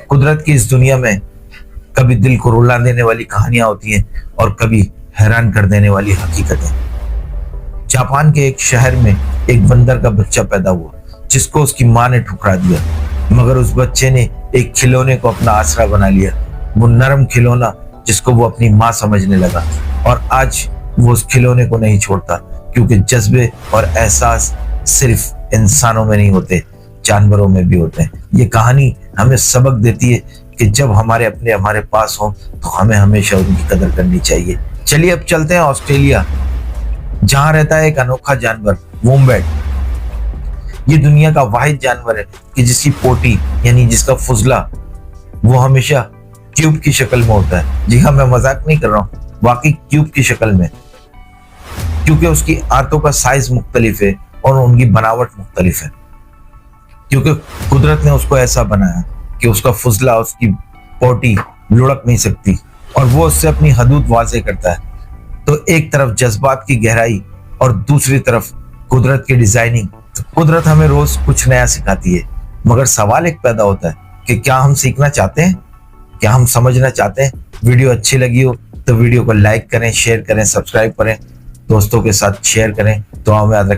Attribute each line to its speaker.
Speaker 1: कुदरत की इस दुनिया में कभी दिल को रुला देने वाली कहानियां होती हैं और कभी हैरान कर देने वाली हकीकतें। जापान के एक शहर में एक बंदर का बच्चा पैदा हुआ जिसको उसकी माँ ने ठुकरा दिया, मगर उस बच्चे ने एक खिलौने को अपना आसरा बना लिया। वो नरम खिलौना जिसको वो अपनी माँ समझने लगा, और आज वो उस खिलौने को नहीं छोड़ता, क्योंकि जज्बे और एहसास सिर्फ इंसानों में नहीं होते, जानवरों में भी होते हैं। ये कहानी हमें सबक देती है कि जब हमारे अपने हमारे पास हो तो हमें हमेशा उनकी कदर करनी चाहिए। चलिए अब चलते हैं ऑस्ट्रेलिया, जहां रहता है एक अनोखा जानवर वोम्बैट। ये दुनिया का वाहिद जानवर है कि जिसकी पोटी यानी जिसका फुजला वो हमेशा क्यूब की शक्ल में होता है। जी हाँ, मैं मजाक नहीं कर रहा हूँ, वाकई क्यूब की शक्ल में, क्योंकि उसकी आंतों का साइज मुख्तलिफ है और उनकी बनावट मुख्तलिफ है, क्योंकि कुदरत ने उसको ऐसा बनाया कि उसका फुजला, उसकी पोटी लुढ़क नहीं सकती और वो उससे अपनी हदूद वाज़े करता है। तो एक तरफ जज्बात की गहराई और दूसरी तरफ कुदरत की डिजाइनिंग। तो कुदरत हमें रोज कुछ नया सिखाती है, मगर सवाल एक पैदा होता है कि क्या हम सीखना चाहते हैं, क्या हम समझना चाहते हैं। वीडियो अच्छी लगी हो तो वीडियो को लाइक करें, शेयर करें, सब्सक्राइब करें, दोस्तों के साथ शेयर करें। तो हमें याद रखें।